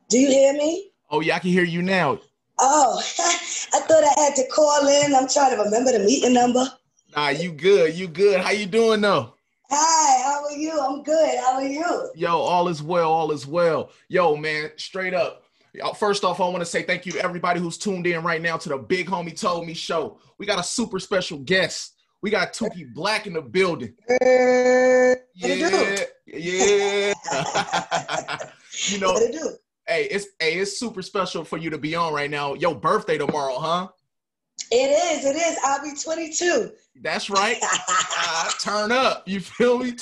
Do you hear me? Oh yeah, I can hear you now. Oh, I thought I had to call in. I'm trying to remember the meeting number. Nah, you good. You good. How you doing though? Hi, how are you? I'm good. How are you? Yo, all is well. All is well. Yo, man, straight up. First off, I want to say thank you to everybody who's tuned in right now to the Big Homie Told Me show. We got a super special guest. We got Tookie Blaque in the building. What it do? Yeah, yeah. you know, What it do? it's super special for you to be on right now. Your birthday tomorrow, huh? It is. I'll be 22. That's right. Turn up. You feel me?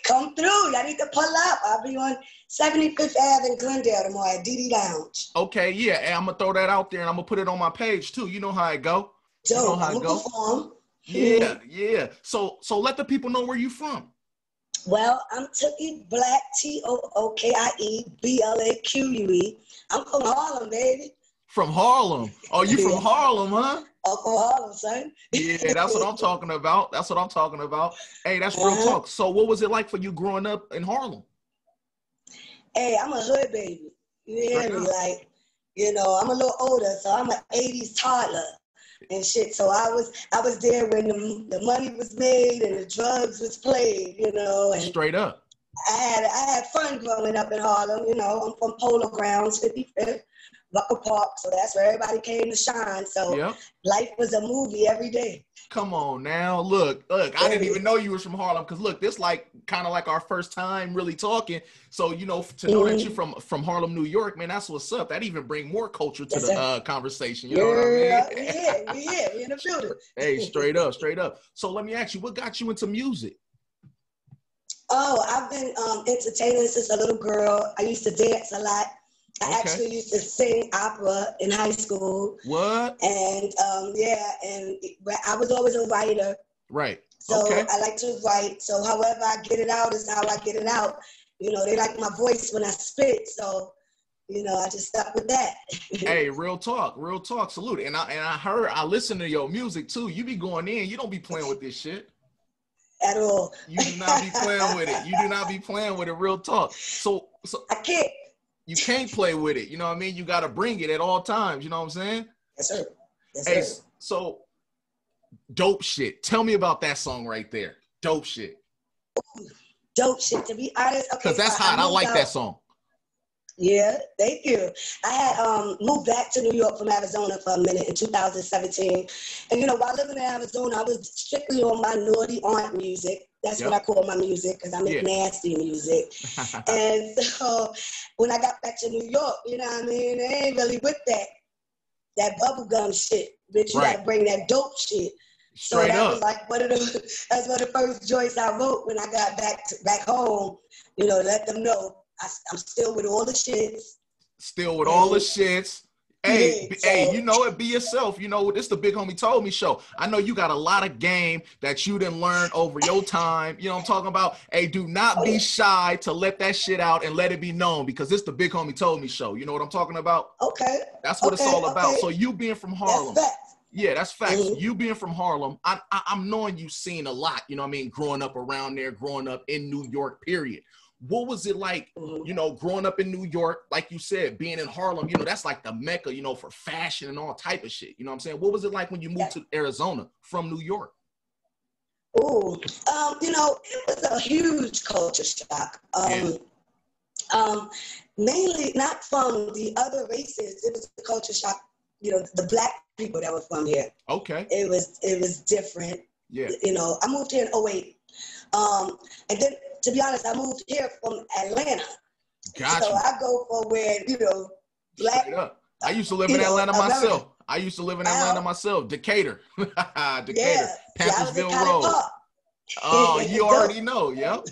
Come through. I need to pull up. I'll be on 75th Ave in Glendale tomorrow at DD Lounge. Okay, yeah. And I'm gonna throw that out there and I'm gonna put it on my page too. You know how it go. You know Dope. how I'm it gonna go. perform. Yeah, yeah. So let the people know where you from. Well, I'm Tookie Blaque, TOOKIE BLAQUE. I'm from Harlem, baby. From Harlem. Oh, you from Harlem, huh? I'm from Harlem, son. Yeah, that's what I'm talking about. That's what I'm talking about. Hey, that's real talk. So what was it like for you growing up in Harlem? Hey, I'm a hood baby. You hear Straight me? up. Like, I'm a little older, so I'm an 80s toddler and shit. So I was there when the money was made and the drugs was played, and Straight up. I had fun growing up in Harlem. I'm from Polo Grounds, 55th, Rucker Park, so that's where everybody came to shine. So Yep. life was a movie every day. Come on now. Look, I didn't even know you was from Harlem because look, this like kind of like our first time really talking. So, to know that you're from Harlem, New York, man, that's what's up. That even bring more culture to the conversation. You know what I mean? We in the building. Hey, straight up, straight up. So let me ask you, what got you into music? Oh, I've been entertaining since a little girl. I used to dance a lot. I actually used to sing opera in high school. What? And and I was always a writer. Right. So I like to write. So however I get it out is how I get it out. They like my voice when I spit. So, I just stuck with that. Hey, real talk. Salute. And I listen to your music too. You be going in. You don't be playing with this shit. At all. You do not be playing with it. You do not be playing with it. Real talk. So I can't. You can't play with it. You know what I mean? You got to bring it at all times. You know what I'm saying? Yes, sir. Hey, so dope shit. Tell me about that song right there. Dope shit. Dope shit. To be honest, because that's hot. I like that song. Yeah, thank you. I had moved back to New York from Arizona for a minute in 2017. And, while living in Arizona, I was strictly on my naughty aunt music. That's what I call my music because I make nasty music. And so when I got back to New York, you know what I mean? They ain't really with that bubblegum shit. Bitch, you got to bring that dope shit. Straight so that up. was like that's one of the first joints I wrote when I got back home, to let them know. I'm still with all the shits. Still with all the shits. Hey, be yourself. This the Big Homie Told Me show. I know you got a lot of game that you done learn over your time. You know what I'm talking about? Hey, do not be shy to let that shit out and let it be known because it's the Big Homie Told Me show. You know what I'm talking about? Okay. That's what it's all about. So you being from Harlem. That's facts. Yeah, that's facts. You being from Harlem, I'm knowing you've seen a lot, you know what I mean, growing up around there, growing up in New York, period. What was it like, growing up in New York, like you said, being in Harlem, that's like the mecca, for fashion and all type of shit. You know what I'm saying? What was it like when you moved to Arizona from New York? Oh, it was a huge culture shock. Mainly not from the other races. It was the culture shock, the Black people that were from here. Okay. It was different. Yeah. I moved here in 2008. And then, to be honest, I moved here from Atlanta. Gotcha. So I go for where, Black. I used to live in Atlanta myself. Decatur. Decatur. Panthersville Road. Oh, you already know. Yep.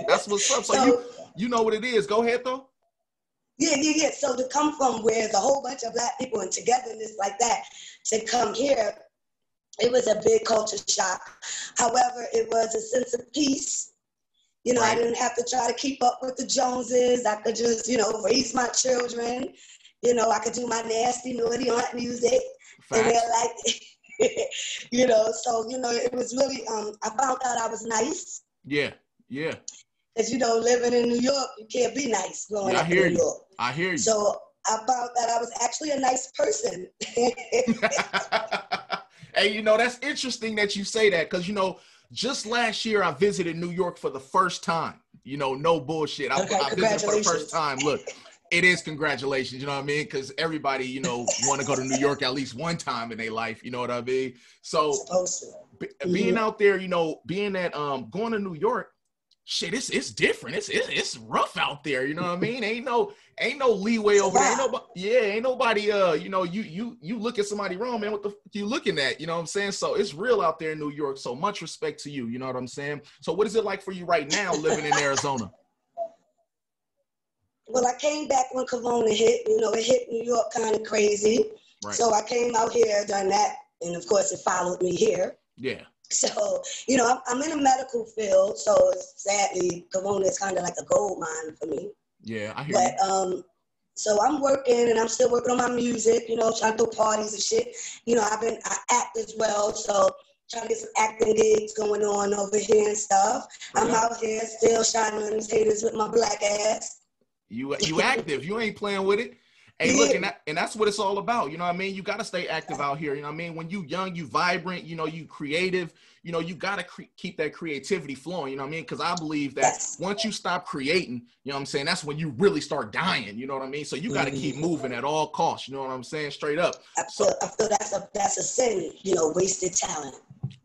That's what's up. So you know what it is. Go ahead, though. Yeah. So to come from where there's a whole bunch of Black people and togetherness like that, to come here, it was a big culture shock. However, it was a sense of peace. I didn't have to try to keep up with the Joneses. I could just, raise my children. I could do my nasty, naughty aunt music. Facts. And they're like, so, it was really, I found out I was nice. Yeah. Because, you know, living in New York, you can't be nice growing up in New York. I hear you. So I found that I was actually a nice person. Hey, you know, that's interesting that you say that because, you know, just last year I visited New York for the first time. You know, no bullshit. I visited for the first time. Look, it is congratulations, you know what I mean? Because everybody, you know, want to go to New York at least one time in their life, you know what I mean? So being out there, you know, being at going to New York, shit, it's different. It's rough out there, you know what I mean? Ain't no leeway over there. Ain't nobody you know, you look at somebody wrong, man, what the fuck you looking at? You know what I'm saying? So it's real out there in New York. So much respect to you, you know what I'm saying? So what is it like for you right now living in Arizona? Well, I came back when Corona hit. You know, it hit New York kind of crazy. Right. So I came out here, done that, and of course it followed me here. Yeah. So, you know, I'm in a medical field, so sadly, Corona is kind of like a gold mine for me. Yeah, I hear you. So I'm working, and I'm still working on my music, you know, trying to do parties and shit. You know, I act as well, so trying to get some acting gigs going on over here and stuff. I'm out here still shining on these haters with my black ass. You active. You ain't playing with it. Hey, look, and that's what it's all about. You know what I mean? You got to stay active out here. You know what I mean? When you young, you vibrant, you know, you creative, you know, you got to keep that creativity flowing. You know what I mean? Because I believe that once you stop creating, you know what I'm saying, that's when you really start dying. You know what I mean? So you got to keep moving at all costs. You know what I'm saying? Straight up. I feel that's a sin, you know, wasted talent.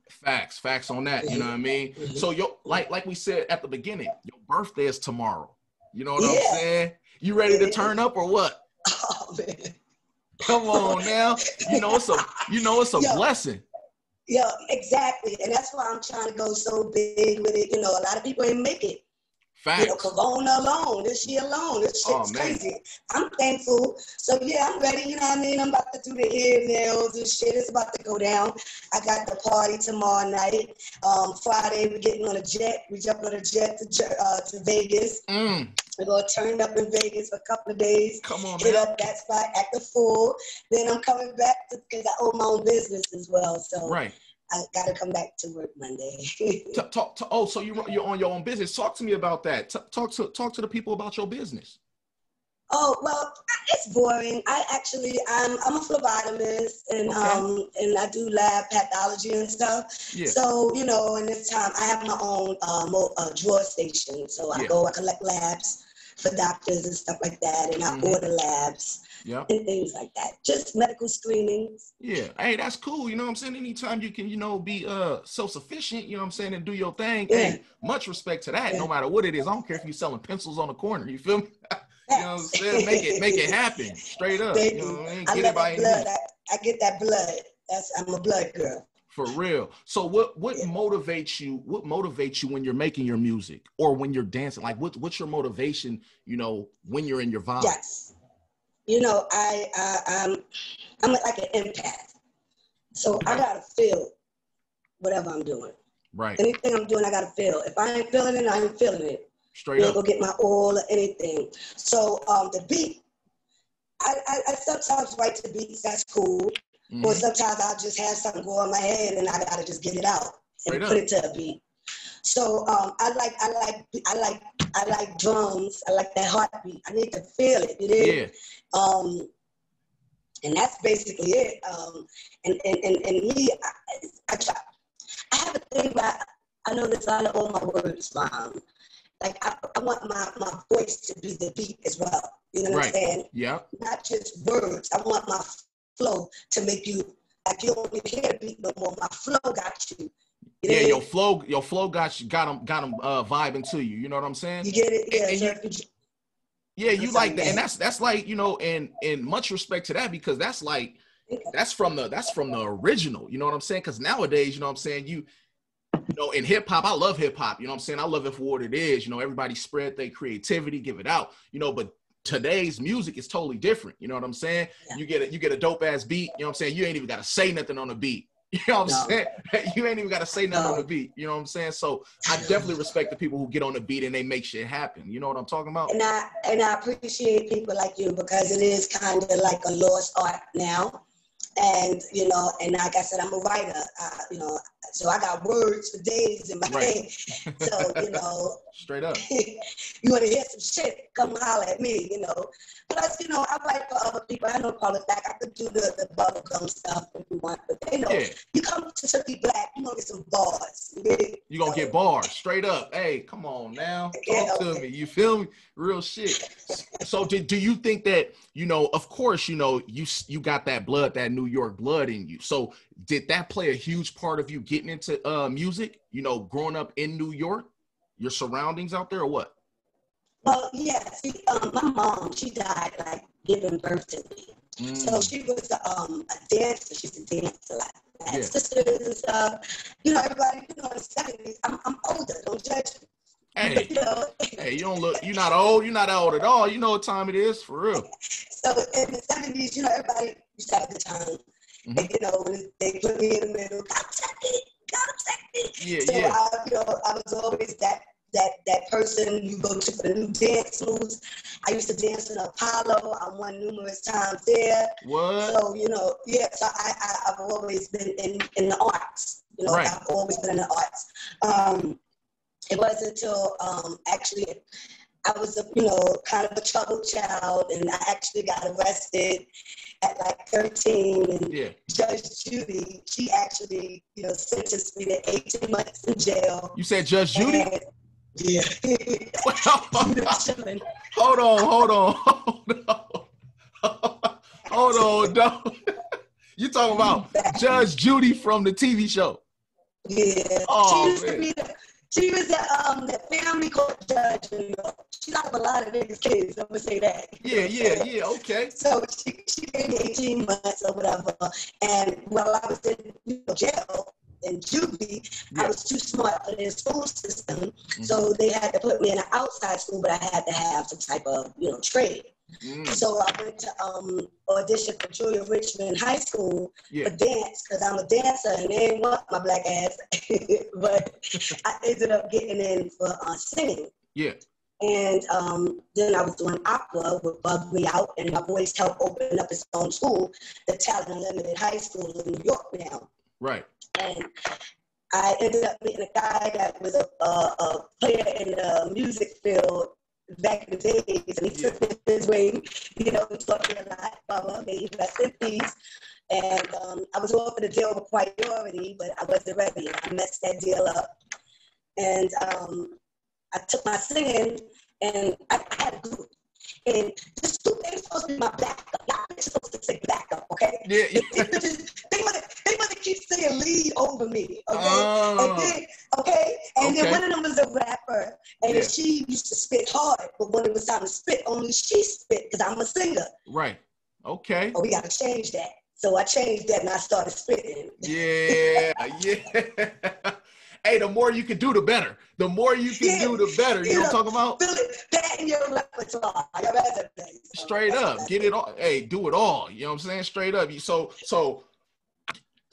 Facts on that. You know what I mean? So like we said at the beginning, your birthday is tomorrow. You know what I'm saying? You ready to turn up or what? Oh man. Come on now. You know it's a blessing. Yeah, exactly. And that's why I'm trying to go so big with it. You know, a lot of people ain't make it. Facts. You know, Corona alone, this year alone, this shit's crazy. I'm thankful. So yeah, I'm ready, you know what I mean? I'm about to do the hair nails and shit. It's about to go down. I got the party tomorrow night. Friday, we're getting on a jet. We jumped on a jet to Vegas. We're going to turn up in Vegas for a couple of days. Come on, hit up that spot, act the fool. Then I'm coming back because I own my own business as well. So I got to come back to work Monday. So you're on your own business. Talk to me about that. Talk to the people about your business. Oh, well, it's boring. I'm a phlebotomist and I do lab pathology and stuff. Yeah. So, you know, in this time I have my own drawer station. So I collect labs for doctors and stuff like that, and I order labs. And things like that. Just medical screenings. Yeah. Hey, that's cool. You know what I'm saying? Anytime you can, you know, be self-sufficient, you know what I'm saying, and do your thing. Yeah. Hey, much respect to that, no matter what it is. I don't care if you're selling pencils on the corner. You feel me? You know what I'm saying? Make it happen. Straight up. Baby, you know what I mean? I love that blood. I get that blood. I'm a blood girl. For real. So what motivates you? What motivates you when you're making your music or when you're dancing? Like what's your motivation, you know, when you're in your vibe? Yes. You know, I'm like an empath. So I gotta feel whatever I'm doing. Right. Anything I'm doing, I gotta feel. If I ain't feeling it, I ain't feeling it. Straight up. Go get my oil or anything. So the beat, I sometimes write to beats, that's cool. Or sometimes I'll just have something go on my head and I gotta just get it out and put it to a beat. So I like drums. I like that heartbeat. I need to feel it. You know? Yeah. And that's basically it. And me, I try. I have a thing that I know that I know all my words. Like I want my voice to be the beat as well. You know what I'm saying? Yeah. Not just words. I want my flow to make you like you don't even hear the beat no more. My flow got you. Yeah, your flow got them vibing to you. You know what I'm saying? You get it? Yeah. You like that, and that's like, you know, and much respect to that, because that's like that's from the original. You know what I'm saying? Because nowadays, you know what I'm saying, you know, in hip hop, I love hip hop. You know what I'm saying? I love it for what it is. You know, everybody spread their creativity, give it out. You know, but today's music is totally different. You know what I'm saying? Yeah. You get a dope ass beat. You know what I'm saying? You ain't even got to say nothing on the beat. You know what I'm saying? You ain't even got to say nothing on the beat. You know what I'm saying? So I definitely respect the people who get on the beat and they make shit happen. You know what I'm talking about? And I appreciate people like you, because it is kind of like a lost art now. And, you know, and like I said, I'm a writer, you know, so I got words for days in my head. So, you know, straight up. You want to hear some shit, come holler at me, you know. Plus, you know, I write for other people. I know Call It Back. I could do the bubblegum stuff if you want. But, you know, you come to Tookie Blaque, you're going to get some bars. You're going to get bars, straight up. Hey, come on now. Talk to me. You feel me? Real shit. So do you think that, you know, of course, you know, you got that blood, that New York blood in you. So did that play a huge part of you getting into music, you know, growing up in New York, your surroundings out there, or what? Well, yeah, see, my mom, she died like giving birth to me. So she was a dancer. She used to dance a lot. I had sisters and stuff. You know, everybody, you know, in the 70s, I'm older. Don't judge me. Hey, you know? Hey, you don't look, you're not old. You're not old at all. You know what time it is, for real. So in the 70s, you know, everybody used to have a good time. And, you know, when they put me in the middle, come check me. Yeah, so you know, I was always that person you go to for the new dance moves. I used to dance in Apollo. I won numerous times there. What? So, you know, yeah, so I've always been in the arts. You know, I've always been in the arts. It wasn't until actually I was you know, kind of a troubled child, and I actually got arrested at like 13. And Judge Judy, she actually, you know, sentenced me to 18 months in jail. You said Judge Judy? And, yeah. Hold on. You talking about Judge Judy from the TV show? Yeah. Oh, she was the family court judge in New York. She got a lot of niggas' kids, I'm gonna say that. Yeah, okay. So she gave me 18 months or whatever. And while I was in jail in juvie, I was too smart for their school system. So they had to put me in an outside school, but I had to have some type of, you know, trade. So I went to audition for Julia Richmond High School for dance, because I'm a dancer and they didn't want my black ass. But I ended up getting in for singing. Yeah. And then I was doing opera, which bugged me out, and my voice helped open up its own school, the Talent Unlimited High School in New York now. Right. And I ended up meeting a guy that was a player in the music field back in the days, and he took me his way, you know, he taught me a lot, Baba, may he rest in peace. And I was offered a deal with priority, but I wasn't ready. I messed that deal up. And I took my singing, and I had a group. And this group, they were supposed to be my backup. Y'all ain't supposed to say backup, okay? Yeah. They want to keep saying lead over me, okay? And then one of them was a rapper, and she used to spit hard, but when it was time to spit, only she spit, because I'm a singer. Right. Okay. Oh, we got to change that. So I changed that, and I started spitting. Yeah. Hey, the more you can do, the better. The more you can do, the better. You know what I'm talking about? That in your repertoire. Straight up. Get it all. Hey, do it all. You know what I'm saying? Straight up.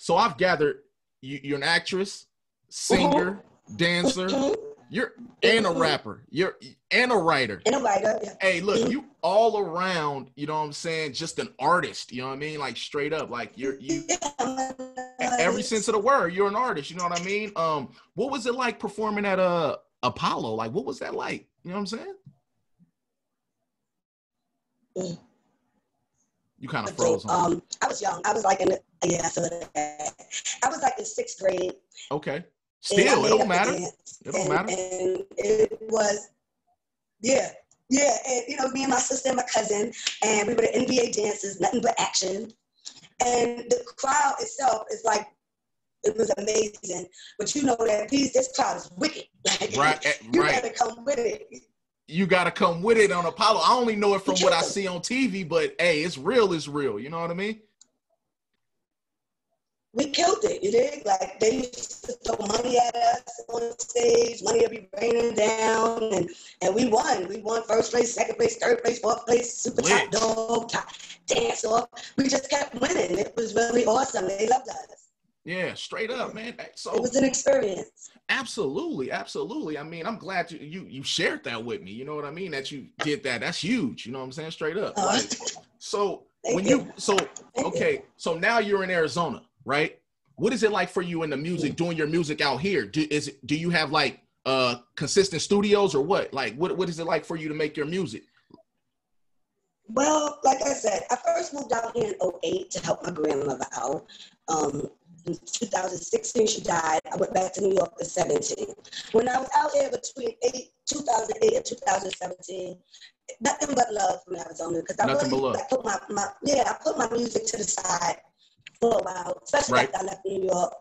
So I've gathered you're an actress, singer, dancer, you're and a rapper. You're and a writer. And a writer, yeah. Hey, look, you all around, you know what I'm saying, just an artist, you know what I mean? Like straight up, like you every sense of the word, you're an artist, you know what I mean? What was it like performing at Apollo? Like, what was that like? You know what I'm saying? You kind of froze on. I was young. I was like in I was like in 6th grade. Okay. Still, it don't matter. It don't matter. And it was, and you know, me and my sister and my cousin, and we were the NBA dancers, nothing but action. And the crowd itself is like, it was amazing. But you know that this crowd is wicked. Like, you gotta come with it. You gotta come with it on Apollo. I only know it from what I see on TV, but hey, it's real, you know what I mean? We killed it, you dig? Like, they used to throw money at us on stage, money would be raining down, and we won. We won 1st place, 2nd place, 3rd place, 4th place, super top dog, top dance off. We just kept winning. It was really awesome. They loved us. Yeah, straight up, man. So it was an experience. Absolutely. I mean, I'm glad you shared that with me. You know what I mean? That you did that. That's huge. You know what I'm saying? Straight up. Like, so Thank you. So now you're in Arizona, right? What is it like for you in the music, doing your music out here? Do you have like consistent studios or what? Like what is it like for you to make your music? Well, like I said, I first moved out here in '08 to help my grandmother out. In 2016, she died. I went back to New York in 17. When I was out here between 2008 and 2017, nothing but love from Arizona, because I put my music to the side for a while, especially after I left New York.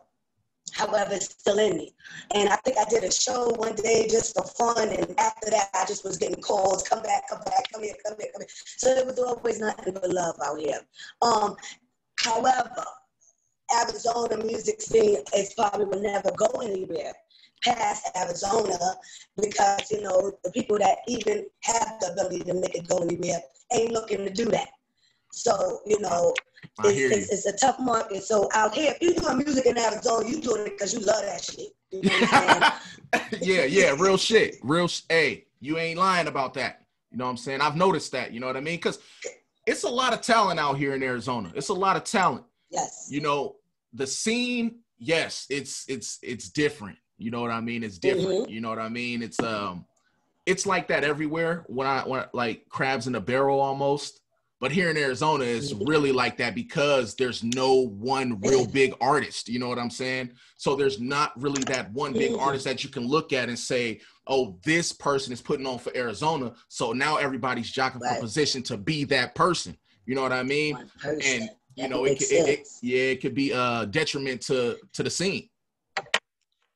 However, it's still in me. And I think I did a show one day just for fun, and after that, I just was getting calls, come back, come here. So it was always nothing but love out here. However, Arizona music scene is probably will never go anywhere past Arizona, because, you know, the people that even have the ability to make it go anywhere ain't looking to do that. So, you know, it's a tough market. So out here, if you're doing music in Arizona, you doing it because you love that shit. You know what I'm saying? Yeah, real shit. Hey, you ain't lying about that. You know what I'm saying? I've noticed that, you know what I mean? Because it's a lot of talent out here in Arizona. It's a lot of talent. Yes. You know, the scene, yes, it's different. You know what I mean? It's different. Mm-hmm. You know what I mean? It's like that everywhere when I like crabs in a barrel almost. But here in Arizona, it's really like that because there's no one real big artist. You know what I'm saying? So there's not really that one big artist that you can look at and say, oh, this person is putting on for Arizona. So now everybody's jockeying for position to be that person. You know what I mean? And, you know, it could be a detriment to the scene.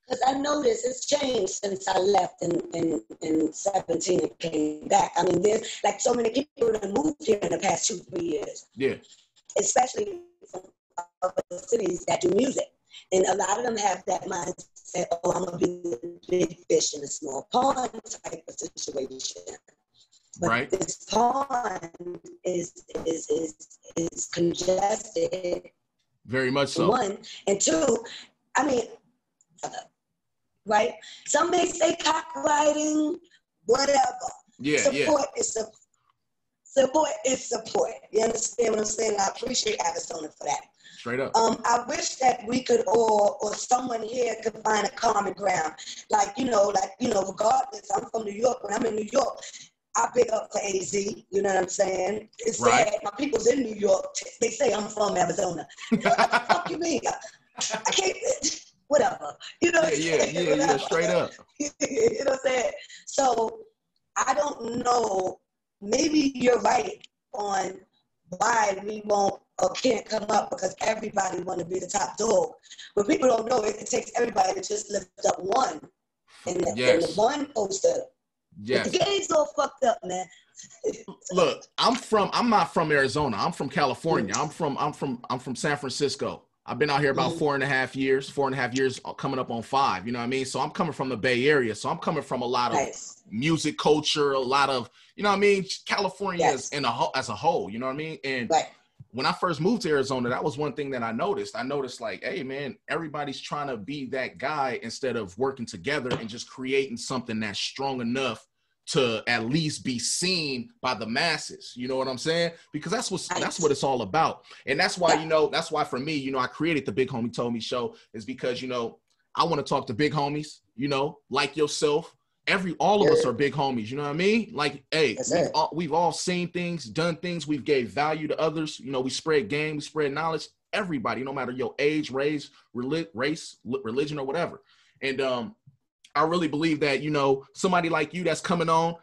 Because I noticed it's changed since I left in 17 and came back. I mean, there's like so many people that moved here in the past 2-3 years. Yeah. Especially from other cities that do music. And a lot of them have that mindset, oh, I'm going to be the big fish in a small pond type of situation. But this pond is congested. Very much so. One. And two, I mean, right? Some may say cockfighting, whatever. Support is support. You understand what I'm saying? I appreciate Arizona for that. Straight up. I wish that we could or someone here could find a common ground. Like, regardless, I'm from New York. When I'm in New York, I pick up for AZ. You know what I'm saying? It's sad. My people's in New York. They say I'm from Arizona. What the fuck you mean? I can't. Whatever. You know what I'm saying? Yeah, straight up. You know what I'm saying? So I don't know. Maybe you're right on why we won't or can't come up, because everybody want to be the top dog. But people don't know it takes everybody to just lift up one. And the one poster. Yes. The game's all fucked up, man. Look, I'm not from Arizona. I'm from California. I'm from San Francisco. I've been out here about 4.5 years, coming up on 5, you know what I mean? So I'm coming from the Bay Area. So I'm coming from a lot of music culture, a lot of, you know what I mean? California as a whole, you know what I mean? And when I first moved to Arizona, that was one thing that I noticed. I noticed like, hey man, everybody's trying to be that guy instead of working together and just creating something that's strong enough to at least be seen by the masses. You know what I'm saying? Because that's what it's all about. And that's why, that's why for me, I created the Bighomietoldme show, is because, I want to talk to big homies, like yourself. All of us are big homies. You know what I mean? Like, hey, we've all seen things, done things. We've gave value to others. We spread game, we spread knowledge. Everybody, no matter your age, race, religion, or whatever. And, I really believe that, somebody like you that's coming on,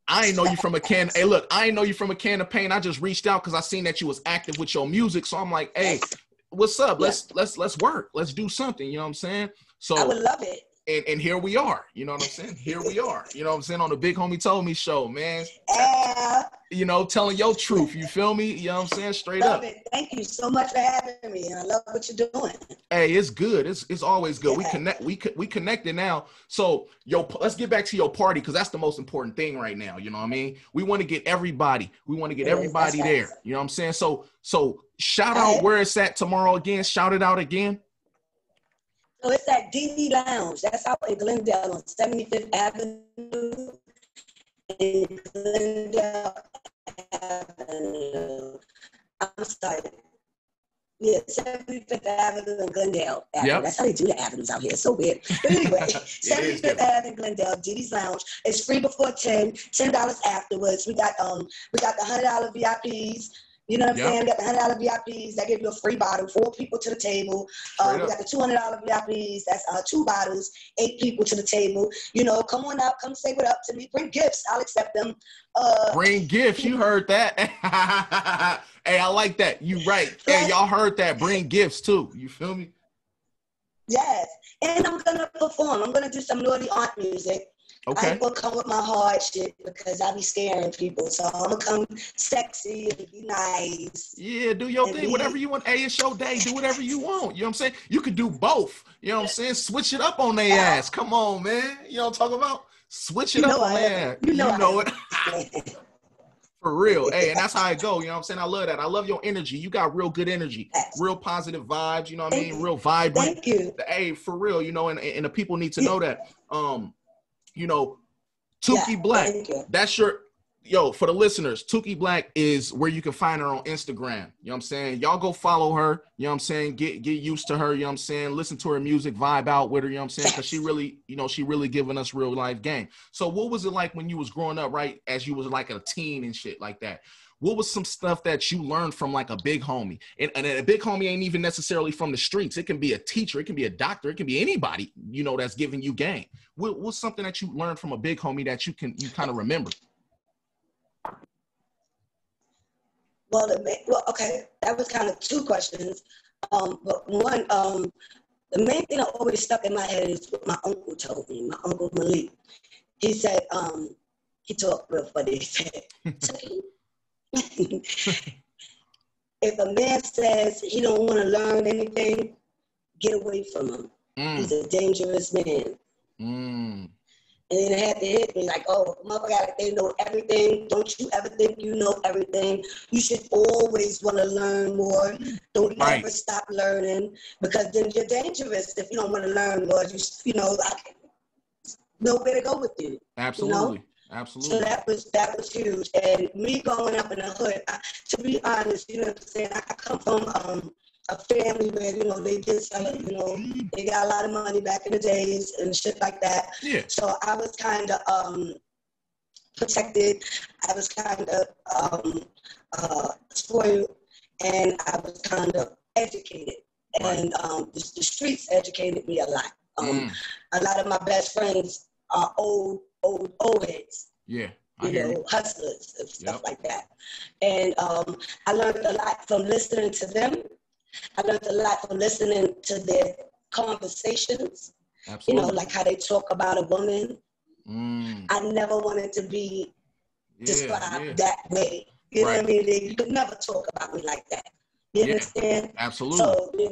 I ain't know you from a can. Hey, look, I ain't know you from a can of paint. I just reached out because I seen that you was active with your music. So I'm like, hey, what's up? Let's work. Let's do something. You know what I'm saying? So I would love it. And here we are. You know what I'm saying? Here we are. You know what I'm saying? On the Bighomietoldme show, man. Telling your truth. You feel me? You know what I'm saying? Straight love up. It. Thank you so much for having me. I love what you're doing. Hey, it's good. It's always good. Yeah. We connected now. So let's get back to your party, because that's the most important thing right now. You know what I mean? We want to get everybody. We want to get everybody there. Right. You know what I'm saying? So shout out where it's at tomorrow again. Shout it out again. So it's at DD Lounge. That's out in Glendale on 75th Avenue. In Glendale Avenue. I'm I'm sorry. Yeah, 75th Avenue and Glendale Avenue. Yep. That's how they do the avenues out here. It's so weird. But anyway, 75th Avenue and Glendale, Didi's Lounge. It's free before 10, $10 afterwards. We got the $100 VIPs. You know what I'm saying? We got the $100 VIPs that give you a free bottle, 4 people to the table. We got the $200 VIPs. That's 2 bottles, 8 people to the table. You know, come on out, come say what up to me. Bring gifts, I'll accept them. Bring gifts. You heard that? Hey, I like that. You right. Hey, y'all heard that. Bring gifts too. You feel me? Yes. And I'm gonna perform. I'm gonna do some naughty aunt music. Okay. I ain't gonna come with my hard shit because I be scaring people. So I'm gonna come sexy and be nice. Yeah, do your thing. Whatever you want. Hey, it's your day. Do whatever you want. You know what I'm saying? You could do both. You know what I'm saying? Switch it up on their ass. Come on, man. You know what I'm talking about? Switch it up on their ass. You know it. For real. Hey, and that's how it go. You know what I'm saying? I love that. I love your energy. You got real good energy, real positive vibes. You know what I mean? Real vibrant. Thank you. Hey, for real, you know, and the people need to know that. You know, Tookie Blaque, that's your, for the listeners, Tookie Blaque is where you can find her on Instagram. You know what I'm saying? Y'all go follow her. You know what I'm saying? Get used to her. You know what I'm saying? Listen to her music, vibe out with her. You know what I'm saying? Because she really, she really giving us real life game. So what was it like when you was growing up, right? As you was like a teen and shit like that? What was some stuff that you learned from like a big homie? And a big homie ain't even necessarily from the streets. It can be a teacher. It can be a doctor. It can be anybody, that's giving you game. What's something that you learned from a big homie that you kind of remember? Well, okay, that was kind of 2 questions. But one, the main thing that always stuck in my head is what my uncle told me, my Uncle Malik. He said, he talked real funny. He said, if a man says he don't want to learn anything, get away from him. He's a dangerous man. And then it had to hit me like, oh, motherfucker, they know everything. Don't you ever think you know everything. You should always want to learn more. Don't ever stop learning, because then you're dangerous if you don't want to learn more. Like, nowhere to go with you. Absolutely. Absolutely. So that was huge. And me growing up in the hood, to be honest, you know what I'm saying, I come from a family where, they just, they got a lot of money back in the days and shit like that. Yeah. So I was kind of protected. I was kind of spoiled, and I was kind of educated. And the streets educated me a lot. A lot of my best friends are old heads. Yeah. Hustlers and stuff like that. And I learned a lot from listening to them. I learned a lot from listening to their conversations. Absolutely. Like how they talk about a woman. I never wanted to be described that way. You know what I mean? You could never talk about me like that. You understand? Absolutely.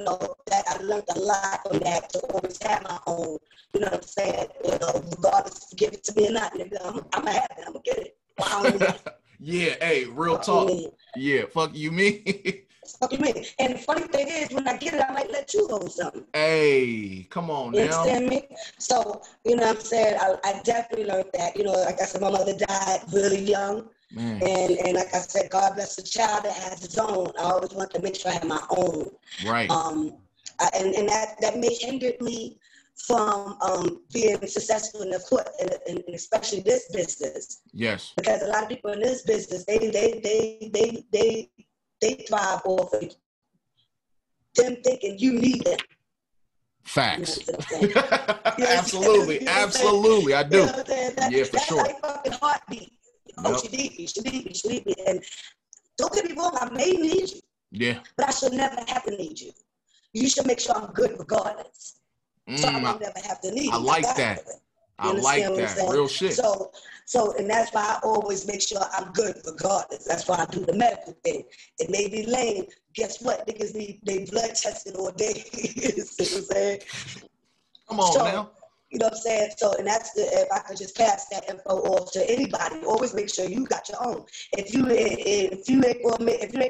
So, that I learned a lot from that, to always have my own, you know what I'm saying? Regardless if you give it to me or not, nigga, I'm going to have it. I'm going to get it. Well, yeah, hey, real talk. Yeah, fuck you, me. Fuck you mean? And the funny thing is, when I get it, I might let you hold something. Hey, come on now. You understand me? So, you know what I'm saying? I definitely learned that. Like I said, my mother died really young. Man. And like I said, God bless the child that has his own. I always want to make sure I have my own. Right. And that may hinder me from being successful in the court, and especially this business. Yes. Because a lot of people in this business, they thrive off of them thinking you need them. Facts. You know Absolutely. Absolutely. I do. Yeah, for sure. That's like fucking heartbeat. She need me. And don't get me wrong, I may need you. Yeah. But I should never have to need you. You should make sure I'm good regardless. So I will never have to need you. I like that. I like that. Real shit. So, and that's why I always make sure I'm good regardless. That's why I do the medical thing. It may be lame. Guess what? Niggas need they blood tested all day. You know what I'm saying? Come on now. You know what I'm saying? So, and that's if I could just pass that info off to anybody, always make sure you got your own. If you ain't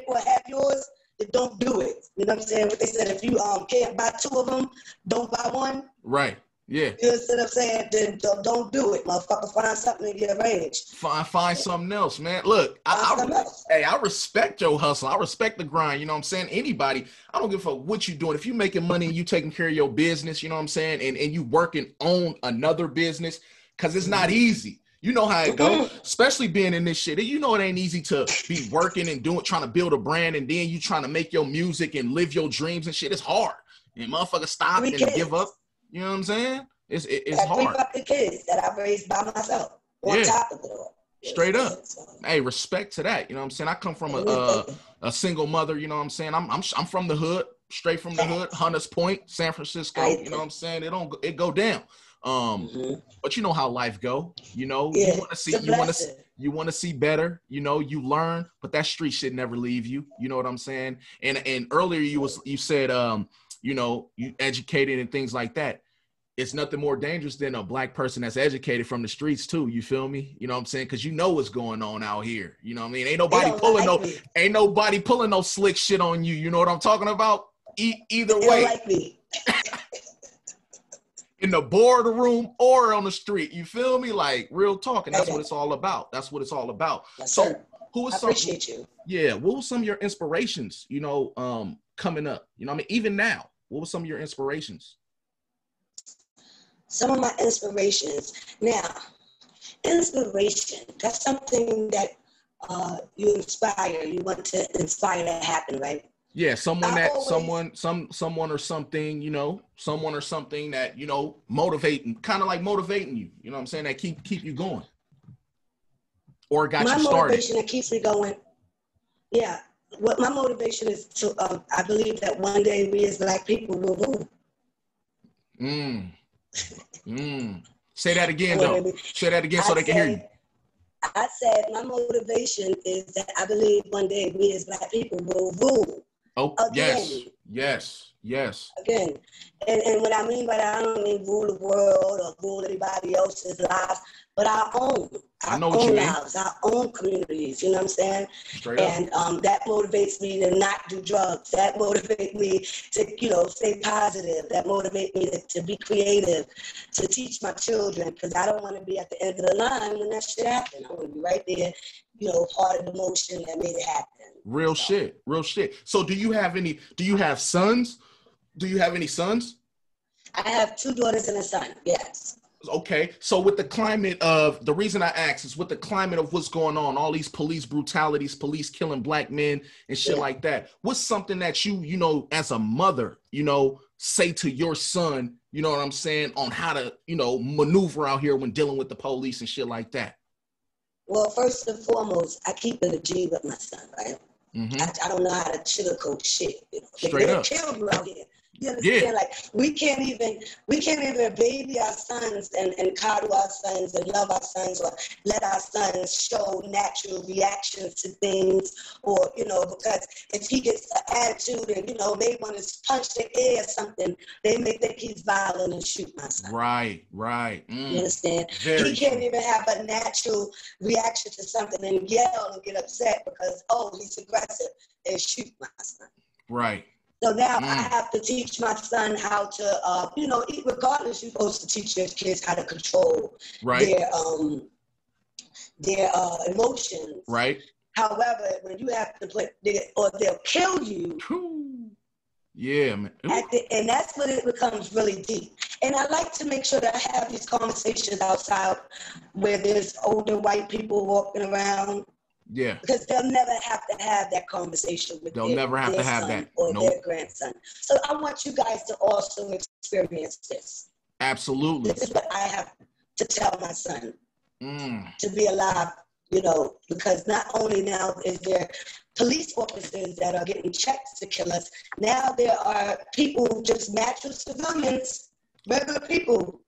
gonna have yours, then don't do it. You know what I'm saying? What they said, if you can't buy 2 of them, don't buy one. Right. Yeah. You instead of saying, then don't do it, motherfucker. Find something in your range. Find something else, man. Look, I respect your hustle. I respect the grind. You know what I'm saying? Anybody, I don't give a fuck what you doing. If you making money and you taking care of your business, you know what I'm saying? And you working on another business, because it's not easy. You know how it goes, especially being in this shit. You know it ain't easy to be working and trying to build a brand, and then you trying to make your music and live your dreams and shit. It's hard. And motherfuckers stop and give up. You know what I'm saying? It's hard. 3 fucking kids that I raised by myself. On top of it all. Straight up. Hey, respect to that. You know what I'm saying? I come from a single mother. You know what I'm saying? I'm from the hood, straight from the hood, Hunters Point, San Francisco. You know what I'm saying? It go down. But you know how life go. You know, you want to see better. You know, you learn, but that street shit never leave you. You know what I'm saying? And earlier you said you know, you educated and things like that. It's nothing more dangerous than a black person that's educated from the streets too. You feel me? You know what I'm saying? Because you know what's going on out here. You know what I mean? Ain't nobody pulling no slick shit on you. You know what I'm talking about? Either way. Like me. In the boardroom or on the street. You feel me? Like real talk. And that's what it's all about. That's what it's all about. Yes, so sir. I appreciate you. Yeah. What were some of your inspirations, you know, coming up? You know what I mean? Even now, what were some of your inspirations? Some of my inspirations. Now, inspiration, that's something that you inspire. You want to inspire that happen, right? Yeah, someone or something, you know, someone or something that, you know, kind of like motivating you, you know what I'm saying, that keep you going. Or got you started. My motivation that keeps me going, yeah, what my motivation is to, I believe that one day we as black people will rule. Say that again, though. Say that again so they can hear you. I said my motivation is that I believe one day we as black people will rule. Oh, again. Yes. Again. And what I mean by that, I don't mean rule the world or rule anybody else's lives, but our own. Our own lives, our own communities, you know what I'm saying? And that motivates me to not do drugs. That motivates me to, you know, stay positive. That motivates me to be creative, to teach my children, because I don't want to be at the end of the line when that shit happens. I want to be right there, you know, part of the motion that made it happen. Real shit. So do you have sons? Do you have any sons? I have 2 daughters and a son, yes. Okay, so with the climate of, the reason I ask is with the climate of what's going on, all these police brutalities, police killing black men and shit like that, what's something that you know, as a mother, you know, say to your son, you know what I'm saying, on how to, you know, maneuver out here when dealing with the police and shit like that? Well, first and foremost, I keep it a G with my son, right? I don't know how to sugarcoat shit. You know? Straight up. Killed me out here. You understand? Yeah. Like we can't even baby our sons and coddle our sons and love our sons, or let our sons show natural reactions to things, or, you know, because if he gets an attitude and, you know, they want to punch the air or something, they may think he's violent and shoot my son. Right. You understand? He can't even have a natural reaction to something and yell and get upset because, oh, he's aggressive, and shoot my son. Right. So now I have to teach my son how to, you know, regardless, you're supposed to teach your kids how to control their emotions. Right. However, when you have to put, or they'll kill you. Yeah, man. And that's when it becomes really deep. And I like to make sure that I have these conversations outside where there's older white people walking around. Yeah. Because they'll never have to have that conversation with their son or their grandson. So I want you guys to also experience this. Absolutely. This is what I have to tell my son to be alive, you know, because not only now is there police officers that are getting checks to kill us, now there are people, just natural civilians, regular people.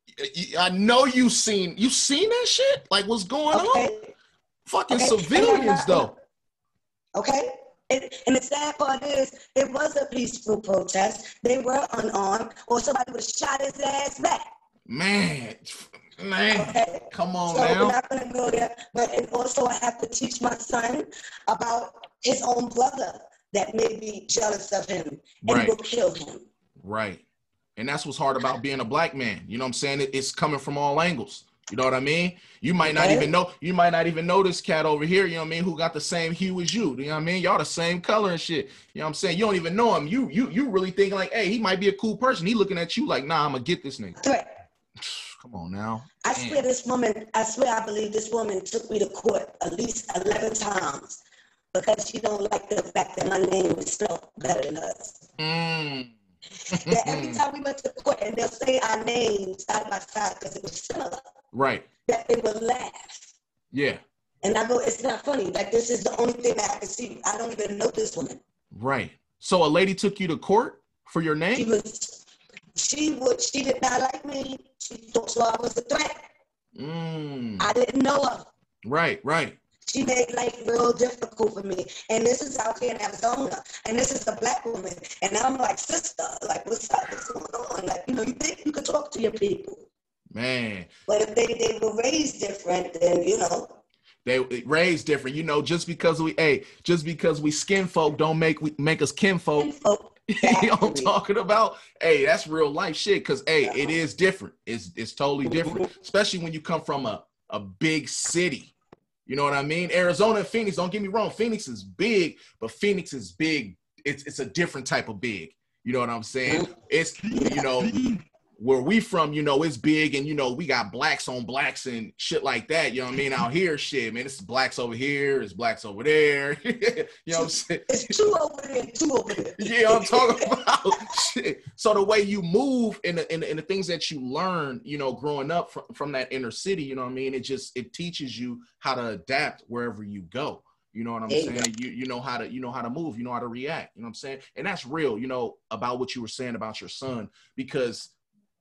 I know you've seen that shit? Like, what's going on? Fucking civilians, though. Okay? And the sad part is, it was a peaceful protest. They were unarmed, or somebody would have shot his ass back. Man, okay. Come on so now. So we're not going to go there. But also I have to teach my son about his own brother that may be jealous of him and will kill him. Right. And that's what's hard about being a black man. You know what I'm saying? It's coming from all angles. You know what I mean? You might not even know this cat over here, you know what I mean, who got the same hue as you. You know what I mean? Y'all the same color and shit. You know what I'm saying? You don't even know him. You really thinking like, hey, he might be a cool person. He looking at you like, nah, I'm gonna get this nigga. Right. Come on now. I swear I believe this woman took me to court at least 11 times because she don't like the fact that my name is spelled better than hers. That every time we went to court and they'll say our names side by side because it was similar. Right. That they would laugh. Yeah. And I go, it's not funny. Like, this is the only thing that I can see. I don't even know this woman. Right. So a lady took you to court for your name? She did not like me. She thought so I was a threat. I didn't know her. Right. She made life real difficult for me. And this is out here in Arizona. And this is a black woman. And I'm like, sister, like, what's up? What's going on? Like, you think you could talk to your people. Man. But if they were raised different, then, They raised different. Just because we skin folk don't make us kinfolk. You know what I'm talking about? Hey, that's real life shit. Cause it is different. It's totally different. Especially when you come from a big city. You know what I mean? Arizona and Phoenix, don't get me wrong. Phoenix is big, but Phoenix is big. It's a different type of big. You know what I'm saying? It's, where we from, it's big and, we got blacks on blacks and shit like that. You know what I mean? Out here, shit, man, it's blacks over here, it's blacks over there. You know what I'm saying? It's two over there, two over there. Yeah, I'm talking about shit. So the way you move and the things that you learn, growing up from that inner city, you know what I mean? It teaches you how to adapt wherever you go. You know what I'm saying? You know how to move, you know how to react. You know what I'm saying? And that's real, about what you were saying about your son, because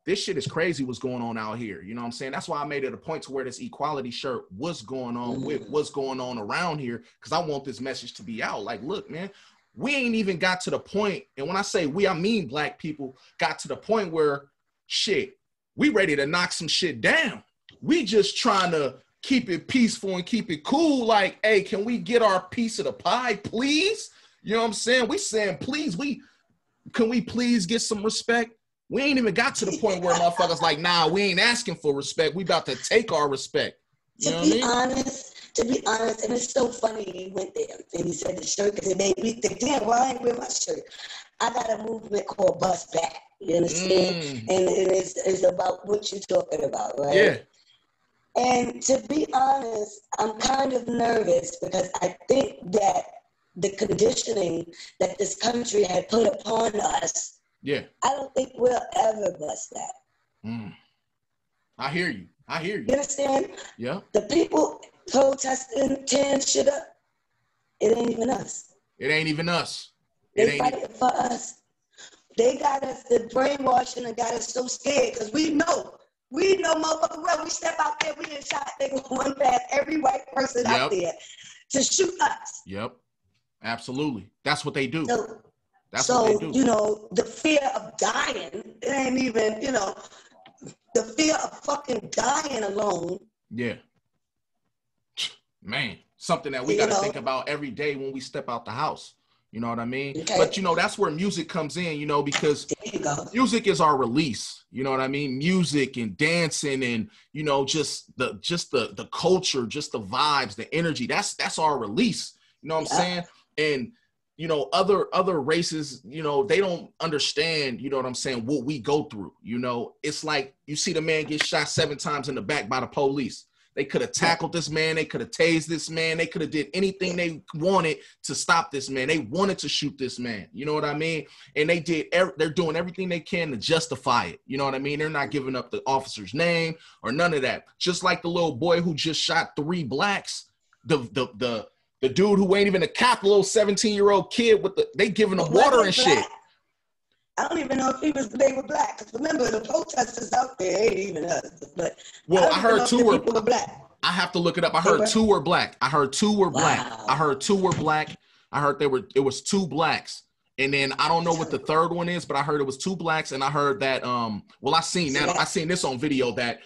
this shit is crazy what's going on out here. You know what I'm saying? That's why I made it a point to wear this equality shirt. What's going on with what's going on around here? Because I want this message to be out. Like, look, man, we ain't even got to the point. And when I say we, I mean black people got to the point where shit, we ready to knock some shit down. We just trying to keep it peaceful and keep it cool. Like, hey, can we get our piece of the pie, please? You know what I'm saying? We saying, please, can we please get some respect? We ain't even got to the point where motherfuckers like, nah, we ain't asking for respect. We about to take our respect. You know what I mean? To be honest, and it's so funny he went there and he said the shirt because it made me think, damn, why I ain't wear my shirt? I got a movement called Bust Back. You understand? And it's about what you're talking about, right? Yeah. And to be honest, I'm kind of nervous because I think that the conditioning that this country had put upon us, I don't think we'll ever bust that. I hear you. You understand? Yeah. The people protesting, tearing shit up, it ain't even us. They fighting for us. They got us, the brainwashing and got us so scared because we know motherfucker well, we step out there, we done shot, they go one past every white person out there to shoot us. Yep. Absolutely. That's what they do. That's so what they do. The fear of dying, it ain't even, the fear of fucking dying alone. Yeah. Man, something that we got to think about every day when we step out the house. You know what I mean? Okay. But, that's where music comes in, because music is our release. You know what I mean? Music and dancing and, just the culture, just the vibes, the energy. That's our release. You know what I'm saying? And, other races, they don't understand, you know what I'm saying, what we go through. It's like you see the man get shot 7 times in the back by the police. They could have tackled this man. They could have tased this man. They could have did anything they wanted to stop this man. They wanted to shoot this man. You know what I mean? And they're doing everything they can to justify it. You know what I mean? They're not giving up the officer's name or none of that. Just like the little boy who just shot 3 blacks, the dude who ain't even a cop, the little 17-year-old kid they giving him water and shit. I don't even know if they were black. Because remember, the protesters out there ain't even us. But I heard 2 were black. I have to look it up. I heard 2 were black. I heard 2 were black. I heard 2 were black. I heard it was 2 blacks. And then I don't know what the third one is, but I heard it was 2 blacks. And I heard that, I seen this on video that,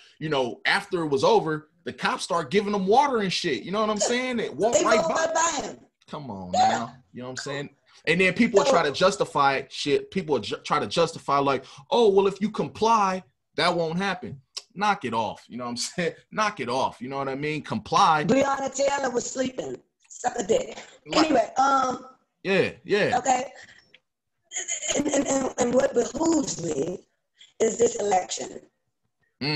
after it was over, the cops start giving them water and shit. You know what I'm saying? It walked right by him. Come on now. You know what I'm saying? And then people try to justify shit. People try to justify like, oh, well, if you comply, that won't happen. Knock it off. You know what I'm saying? Knock it off. You know what I mean? Comply. Breonna Taylor was sleeping. Suck a dick. Anyway, Yeah. Okay. And what behooves me is this election. Go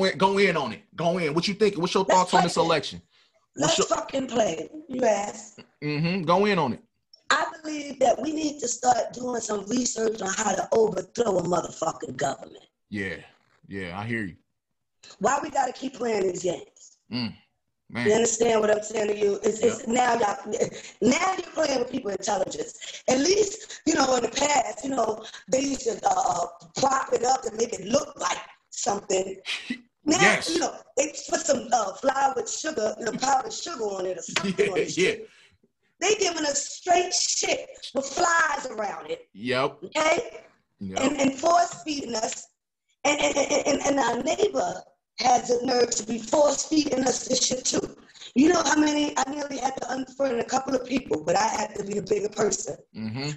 in on it. Go in. What you think? What's your thoughts on this election? Let's fucking play. You ask. Go in on it. I believe that we need to start doing some research on how to overthrow a motherfucking government. Yeah, I hear you. Why we gotta keep playing these games? Man. You understand what I'm saying to you? It's now you're playing with people's intelligence. At least, in the past, they used to prop it up and make it look like something. Now, they put some flour with sugar, powdered sugar on it or something on it. Yeah. They giving us straight shit with flies around it. Yep. Okay? Yep. And force feeding us. And our neighbor has the nerve to be force feeding us this shit too. You know how many, I nearly had to unfriend a couple of people, but I had to be a bigger person.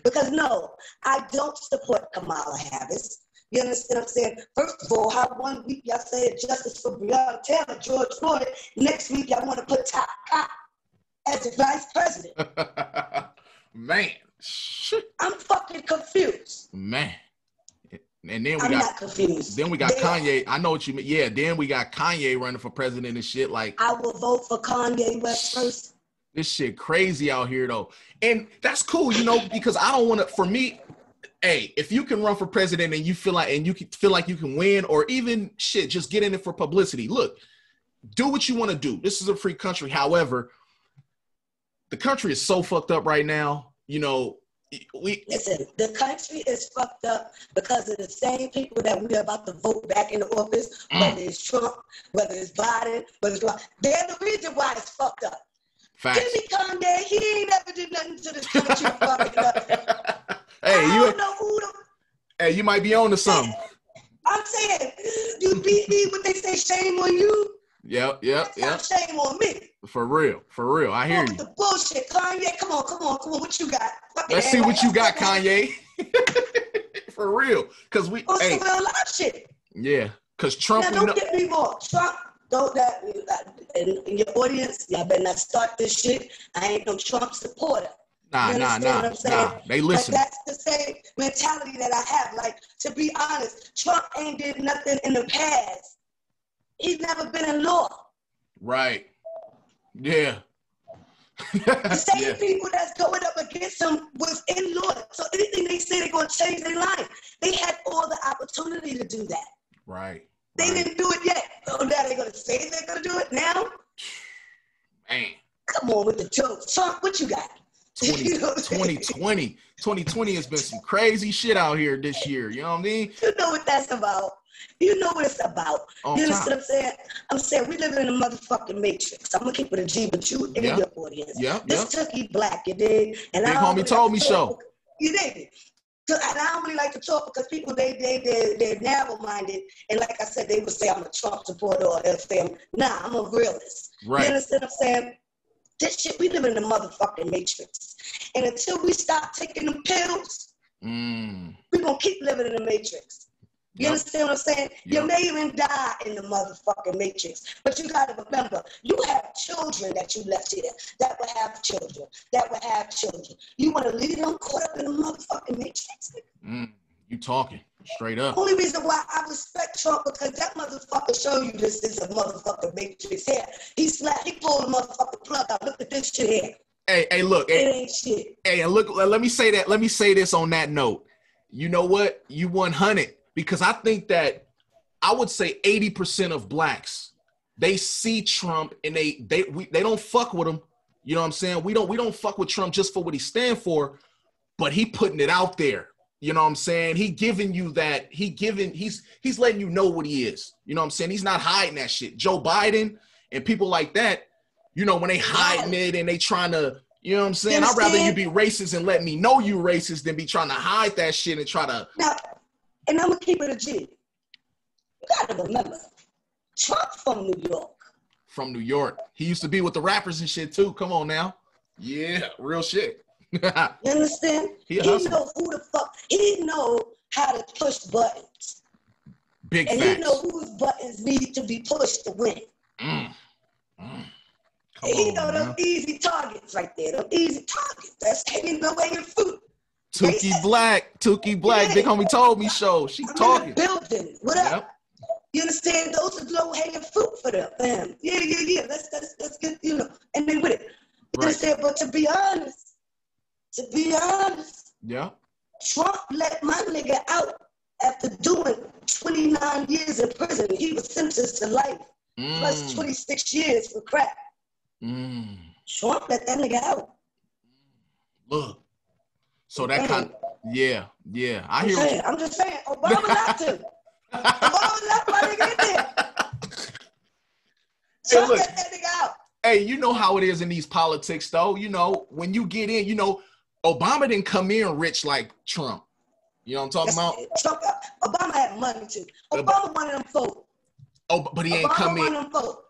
Because no, I don't support Kamala Harris. You understand what I'm saying? First of all, how one week y'all said justice for Breonna Taylor, George Floyd. Next week y'all want to put Top Cop as the vice president. Man. I'm fucking confused. Man. And then I'm not confused. Then we got Kanye. I know what you mean. Yeah, then we got Kanye running for president and shit. Like, I will vote for Kanye West first. This shit crazy out here though. And that's cool, because I don't want to, for me, hey, if you can run for president and you feel like you can win, or even shit, just get in it for publicity. Look, do what you want to do. This is a free country. However, the country is so fucked up right now. Listen, the country is fucked up because of the same people that we're about to vote back into office, whether it's Trump, whether it's Biden, whether it's they're the reason why it's fucked up. Facts. Give me Kanye, he ain't never did nothing to this country fucking up. Hey, you might be on to something. I'm saying, you beat me, what they say, shame on you. Yep. Shame on me. For real. I hear you. The bullshit, Kanye. Come on. What you got? Let's see what you got, Kanye. For real, because we. Some real life shit. Yeah, because Trump. Now, don't get me wrong. Trump, in your audience, y'all better not start this shit. I ain't no Trump supporter. Nah. They listen. But that's the same mentality that I have. Like, to be honest, Trump ain't did nothing in the past. He's never been in law. Right. Yeah. The same people that's going up against him was in law. So anything they say, they're going to change their life. They had all the opportunity to do that. Right. They didn't do it yet. So now they're going to say they're going to do it now? Man. Come on with the jokes. Trump, what you got? 2020 has been some crazy shit out here this year. You know what I mean? You know what that's about. You know what it's about. You understand what I'm saying? I'm saying we live in a motherfucking matrix. I'm gonna keep it a G, but you in your audience. This Tookie Blaque, you dig? And Big homie told me so. You dig? And I don't really like to talk because people they're narrow-minded, and like I said, they would say I'm a Trump supporter, or they'll say I'm a realist. Right. You understand what I'm saying? This shit, we live in a motherfucking matrix. And until we stop taking them pills, we're gonna keep living in the matrix. You understand what I'm saying? You may even die in the motherfucking matrix. But you got to remember, you have children that you left here that will have children, You want to leave them caught up in the motherfucking matrix? You talking straight up. Only reason why I respect Trump because that motherfucker show you this is a motherfucking matrix here. He pulled the motherfucking plug out. Look at this shit here. Hey, look. It ain't shit. Hey, and look, let me say that. Let me say this on that note. You know what? You 100. Because I think that I would say 80% of blacks, they see Trump and they don't fuck with him. You know what I'm saying? We don't fuck with Trump just for what he stand for, but he putting it out there. You know what I'm saying? He giving you that. He's letting you know what he is. You know what I'm saying? He's not hiding that shit. Joe Biden and people like that, when they hiding it and they trying to, you know what I'm saying? I'd rather you be racist and let me know you racist than be trying to hide that shit and try to. Now, and I'm going to keep it a G. You got to remember, Trump from New York. From New York. He used to be with the rappers and shit too. Come on now. Yeah, real shit. You understand? He know who the fuck. He know how to push buttons. Big and facts. He know whose buttons need to be pushed to win. He know them easy targets right there. Them easy targets. That's hanging away your fruit. Tookie Blaque. Yeah. Big Homie Told Me show. She talking. In the building. What up? Yep. You understand? Those are low hanging fruit for them. Yeah. Let's get, and then with it. You understand? But to be honest, yeah, Trump let my nigga out after doing 29 years in prison. He was sentenced to life plus 26 years for crack. Trump let that nigga out. Look. So that kind of, yeah. I hear you. I'm just saying, Obama left him. Obama left my nigga in there. Trump let that nigga out. Hey, you know how it is in these politics, though. When you get in, Obama didn't come in rich like Trump. You know what I'm talking about? Trump, Obama had money too. Obama one of them folk. Oh, but he ain't come in.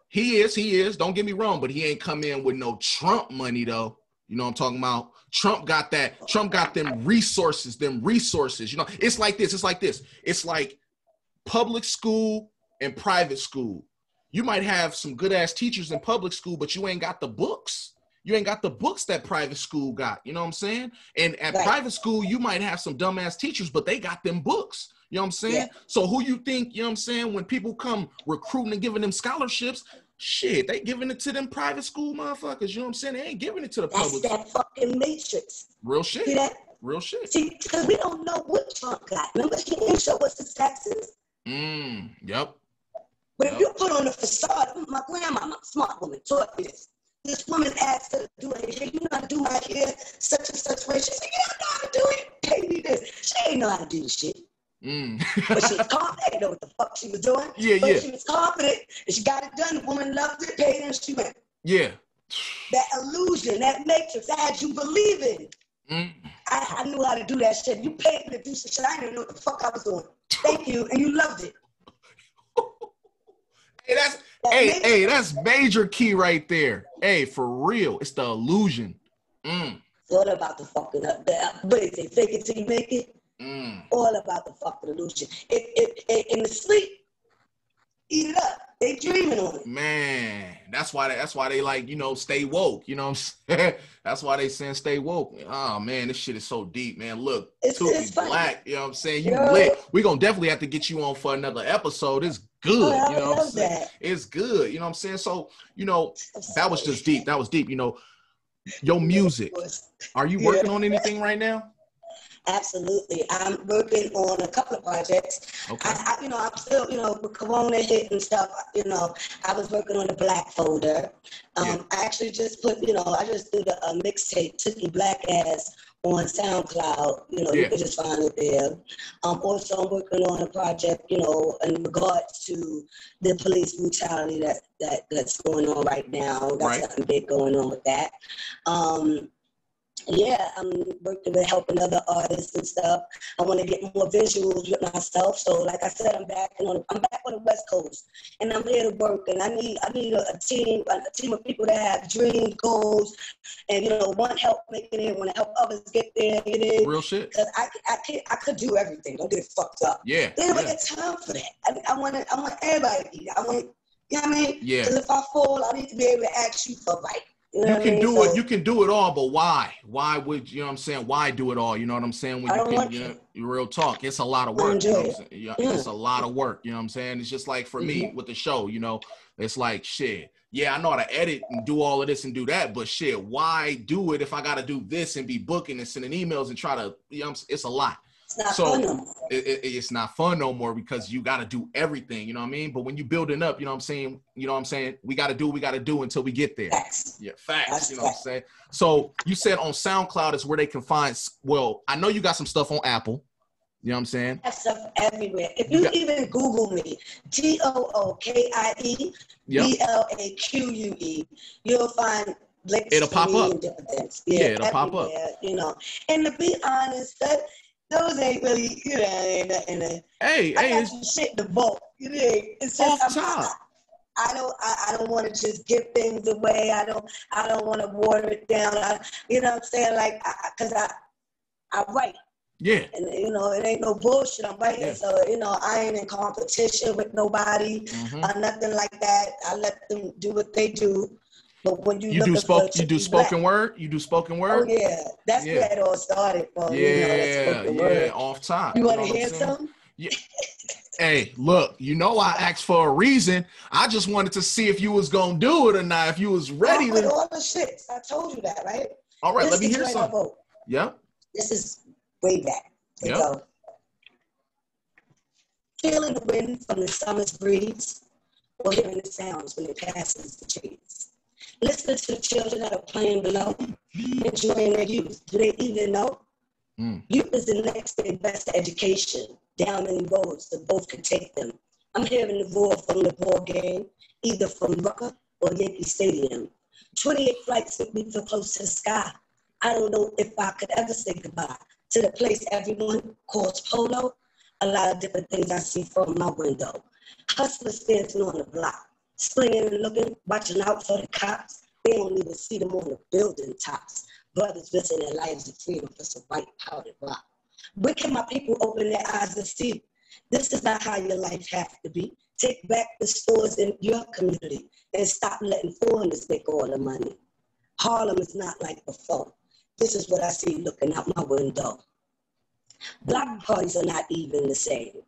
He is. Don't get me wrong, but he ain't come in with no Trump money though. You know what I'm talking about? Trump got that. Trump got them resources. It's like this. It's like public school and private school. You might have some good ass teachers in public school, but you ain't got the books. You ain't got the books that private school got. You know what I'm saying? And at private school, you might have some dumbass teachers, but they got them books. You know what I'm saying? Yeah. So who you think, you know what I'm saying, when people come recruiting and giving them scholarships, shit, they giving it to them private school motherfuckers. You know what I'm saying? They ain't giving it to the public. That's that fucking matrix. Real shit. See that? Real shit. See, because we don't know what Trump got. Remember, he didn't show us his taxes. Yep. But if you put on the facade, my grandma, smart woman, taught me this. This woman asked her to do her hair. You know how to do my hair such and such way. She said, yeah, I know how to do it. Pay me this. She ain't know how to do the shit. But she was confident. I didn't know what the fuck she was doing. But she was confident and she got it done. The woman loved it, paid her, and she went. Yeah. That illusion, that matrix, that had you believing. I knew how to do that shit. You paid me to do some shit. I didn't know what the fuck I was doing. Thank you. And you loved it. Hey, that's major key right there. Hey, for real. It's the illusion. All about the fucking up there. But if they fake it till you make it, all about the fucking illusion. In the sleep, eat it up. They dreaming on it. Man, that's why they like, stay woke. You know what I'm saying? That's why they saying stay woke. Oh man, this shit is so deep, man. Look, Tookie Blaque, you know what I'm saying? You lit. We're gonna definitely have to get you on for another episode. It's good. You know what I'm saying? It's good. You know what I'm saying? So, that was just deep. That was deep. Your music. Are you working on anything right now? Absolutely. I'm working on a couple of projects. Okay. I'm still, with Corona hit and stuff, I was working on the Black folder. I actually just put, I just did a mixtape, Tookie Blaque ass on SoundCloud. You can just find it there. Also, I'm working on a project, in regards to the police brutality that's going on right now. Got something big going on with that. I'm working with helping other artists and stuff. I want to get more visuals with myself. So, like I said, I'm back on the West Coast, and I'm here to work. And I need a team of people that have dreams, goals, and want help making it. Want to help others get there. Real shit. Because I could do everything. Don't get it fucked up. Yeah. They don't get time for that. I want everybody to be. I want, you know what I mean? Yeah. Because if I fall, I need to be able to ask you for right. You can do it. You can do it all, but why? Why would you know what I'm saying? Why do it all? You know what I'm saying? When you real talk, it's a lot of work. You know what I'm saying? It's a lot of work. You know what I'm saying? It's just like for me with the show. It's like shit. Yeah, I know how to edit and do all of this and do that, but shit, why do it if I got to do this and be booking and sending emails and try to? It's a lot. It's not fun no more. It's not fun no more because you got to do everything, you know what I mean? But when you building up, you know what I'm saying? We got to do what we got to do until we get there. Facts. Yeah, facts, you know what I'm saying? So you said on SoundCloud is where they can find, well, I know you got some stuff on Apple, you know what I'm saying? I have stuff everywhere. If you even Google me, TOOKIE BLAQUE, you'll find links. It'll pop up. And different things. Yeah, it'll pop up. And to be honest, those ain't really, ain't nothing. I got some shit in the vault. It's just off top. I don't want to just give things away. I don't want to water it down. You know what I'm saying? Like, because I write. Yeah. And, you know, it ain't no bullshit. I'm writing. Yeah. So, you know, I ain't in competition with nobody or nothing like that. I let them do what they do. But when you do spoken word? You do spoken word? Oh, yeah. That's where it all started from. Yeah, you know, that spoken word. Off top. You want to hear something? Yeah. Hey, look, you know I asked for a reason. I just wanted to see if you was going to do it or not, if you was ready to. all the shit. I told you that, right? All right, let me hear something. Yeah. This is way back. Here you go. Feeling the wind from the summer's breeze, or hearing the sounds when it passes the trees. Listening to the children that are playing below, enjoying their youth. Do they even know? Youth is the next and best education. Down many roads that both could take them. I'm hearing the roar from the ball game, either from Rucker or Yankee Stadium. 28 flights took me so close to the sky. I don't know if I could ever say goodbye to the place everyone calls polo. A lot of different things I see from my window. Hustlers dancing on the block, swinging and looking, watching out for the cops. They don't even see them on the building tops. Brothers risking their lives of freedom for some white powdered rock. When can my people open their eyes and see? This is not how your life has to be. Take back the stores in your community and stop letting foreigners make all the money. Harlem is not like before. This is what I see looking out my window. Black parties are not even the same.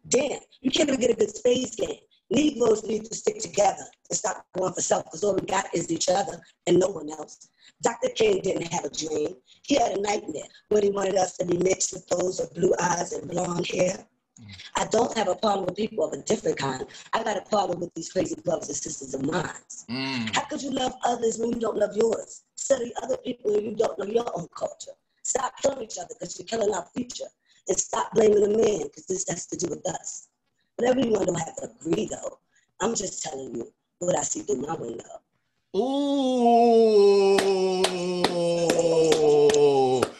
Damn, you can't even get a good space game. Negroes need to stick together and stop going for self, because all we got is each other and no one else. Dr. King didn't have a dream. He had a nightmare when he wanted us to be mixed with those with blue eyes and blonde hair. I don't have a problem with people of a different kind. I got a problem with these crazy brothers and sisters of mine. How could you love others when you don't love yours? Study other people when you don't know your own culture. Stop killing each other because you're killing our future. And stop blaming the man because this has to do with us. But everyone don't have to agree, though. I'm just telling you what I see through my window. Ooh.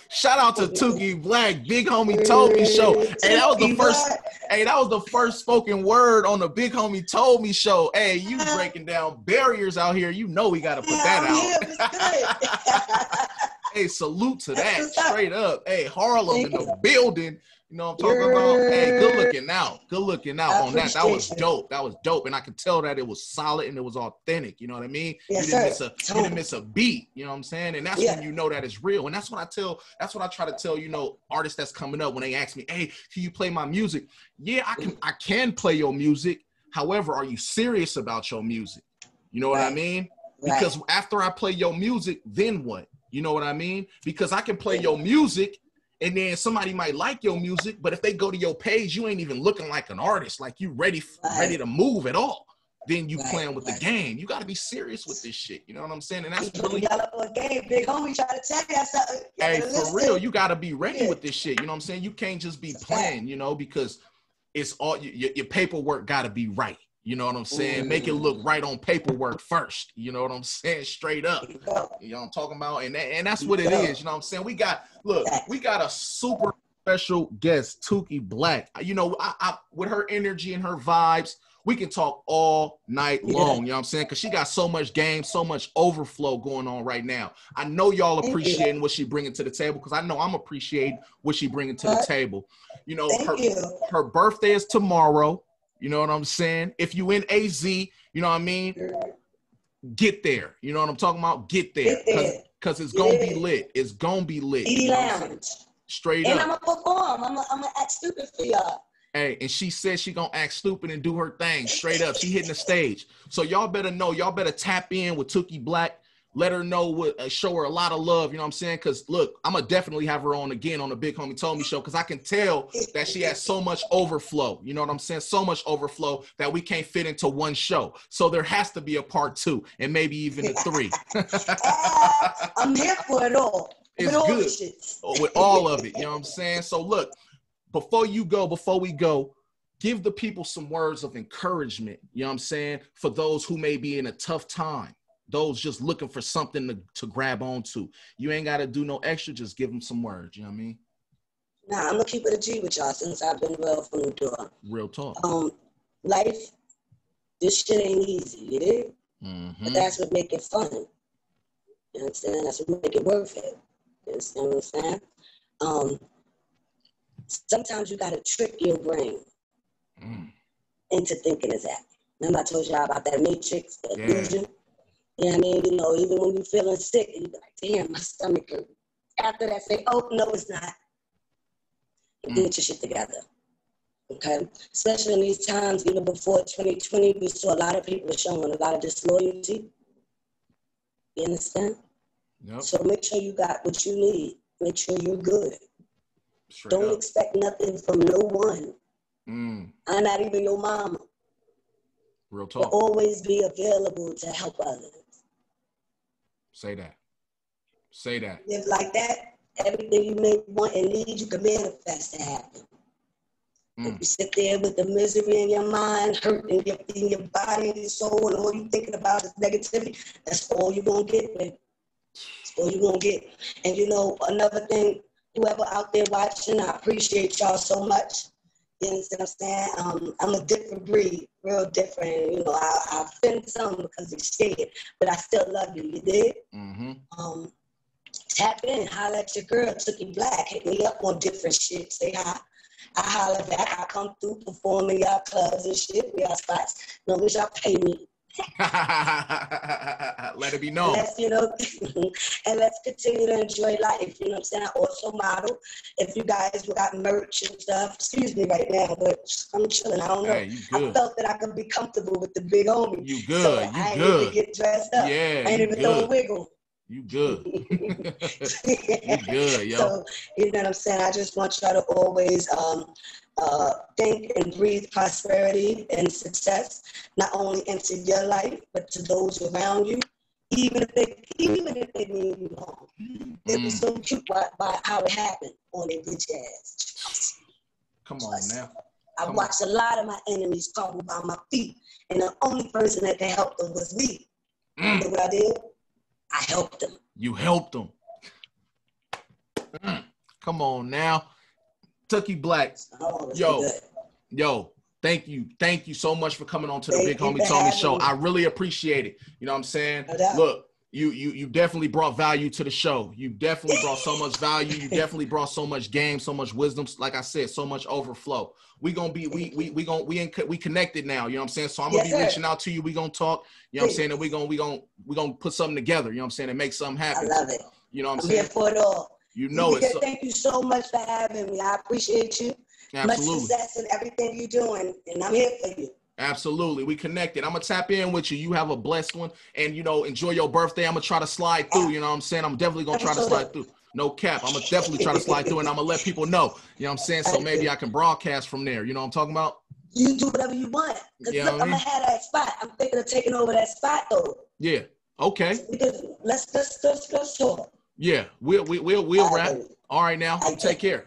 Shout out to Tookie Blaque, Bighomietoldme show. Hey, that was the first spoken word on the Bighomietoldme show. Hey, you breaking down barriers out here. You know we got to put that out. Hey, salute to that. Straight up. Hey, Harlem in the building. You know what I'm talking about? Hey, good looking out. Good looking out on that. That was dope. That was dope. And I could tell that it was solid and it was authentic. You know what I mean? Yes, you didn't miss a beat. You know what I'm saying? And that's when you know that it's real. And that's what I try to tell, you know, artists that's coming up when they ask me, hey, can you play my music? Yeah, I can play your music. However, are you serious about your music? You know what I mean? Because after I play your music, then what? You know what I mean? Because I can play your music and then somebody might like your music, but if they go to your page, you ain't even looking like an artist, like you ready to move at all. Then you playing with the game. You got to be serious with this shit. You know what I'm saying? And that's really y'all up on game, big homie. Try to tell you something. Hey, for real, you got to be ready with this shit. You know what I'm saying? You can't just be playing, you know, because it's all your paperwork got to be right. You know what I'm saying? Make it look right on paperwork first. You know what I'm saying? Straight up. You know what I'm talking about? And that's what it is. You know what I'm saying? We got a super special guest, Tookie Blaque. You know, I with her energy and her vibes, we can talk all night long. You know what I'm saying? Because she got so much game, so much overflow going on right now. I know y'all appreciating what she bringing to the table, because I know I'm appreciating what she bringing to the table. You know, her birthday is tomorrow. You know what I'm saying? If you in AZ, you know what I mean? Get there. You know what I'm talking about? Get there. Because it's going to be lit. It's going to be lit. You know straight up. And I'm going to perform. I'm going to act stupid for y'all. Hey, and she said she going to act stupid and do her thing. Straight up. She hitting the stage. So y'all better know. Y'all better tap in with Tookie Blaque. Let her know, show her a lot of love, you know what I'm saying? Because, look, I'm going to definitely have her on again on the Bighomietoldme show, because I can tell that she has so much overflow, you know what I'm saying? So much overflow that we can't fit into one show. So there has to be a part 2 and maybe even a 3. I'm here for it all. It's good. With all of it, you know what I'm saying? So, look, before we go, give the people some words of encouragement, you know what I'm saying, for those who may be in a tough time. Those just looking for something to grab onto. You ain't got to do no extra. Just give them some words. You know what I mean? Nah, I'm going to keep it a G with y'all since I've been well from the door. Real talk. Life This shit ain't easy, you dig? Mm-hmm. But that's what make it fun. You know what I'm saying? That's what make it worth it. You understand what I'm saying? Sometimes you gotta trick your brain into thinking it's happy. Remember I told y'all about that matrix, the illusion? You know what I mean? You know, even when you're feeling sick, and you be like, damn, my stomach hurt. After that, say, oh, no, it's not. You get your shit together. Okay? Especially in these times, even before 2020, we saw a lot of people showing a lot of disloyalty. You understand? Yep. So make sure you got what you need. Make sure you're good. Don't expect nothing from no one. I'm not even your mama. Real talk. But always be available to help others. Say that. Say that. Live like that. Everything you may want and need, you can manifest to happen. If you sit there with the misery in your mind, hurt in your body and your soul, and all you thinking about is negativity, that's all you're going to get, man. That's all you're going to get. And you know, another thing, whoever out there watching, I appreciate y'all so much. You understand what I'm saying? I'm a different breed, real different. You know, I offend some because they're scared, but I still love you. You did? Tap in, holler at your girl, Tookie Blaque. Hit me up on different shit. Say hi. I holler back. I come through, perform in y'all clubs and shit. We got spots. No, wish y'all pay me. Let it be known. Let's, you know, and let's continue to enjoy life. You know what I'm saying? I also model. If you guys got merch and stuff, excuse me right now, but I'm chilling. I don't know. Hey, you good. I felt that I could be comfortable with the big homie. You good. So you I ain't good. even get dressed up. Yeah, I ain't even throw a wiggle. You good. You good, yo. So, you know what I'm saying? I just want y'all to always think and breathe prosperity and success, not only into your life, but to those around you, even if they mean you wrong. It was so cute by how it happened on their bitch ass. Come on now. I watched a lot of my enemies crumble by my feet, and the only person that could help them was me. You know what I did? I helped them. You helped them. Come on now. Tookie Blaque. Yo, thank you so much for coming on to the Bighomietoldme show. I really appreciate it. You know what I'm saying? Look, you definitely brought value to the show. You definitely brought so much value. You definitely brought so much game, so much wisdom. Like I said, so much overflow. We connected now. You know what I'm saying? So I'm gonna be reaching out to you. We gonna talk. You know what I'm saying? And we gonna put something together. You know what I'm saying? And make something happen. I love it. You know what I'm I'm saying? here for it all. You know it. So, thank you so much for having me. I appreciate you. Absolutely. Much success in everything you're doing, and I'm here for you. Absolutely. We connected. I'm going to tap in with you. You have a blessed one. And, you know, enjoy your birthday. I'm going to try to slide through. You know what I'm saying? I'm definitely going to try to slide through. No cap. I'm going to definitely try to slide through, and I'm going to let people know. You know what I'm saying? So maybe I can broadcast from there. You know what I'm talking about? You do whatever you want. Because look, I'm going to have that spot. I'm thinking of taking over that spot, though. Yeah. Okay. Because let's talk. Yeah. We'll wrap. All right, now. You take care.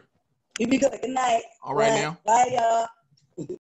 You be good. Good night. All right, now. Bye, y'all.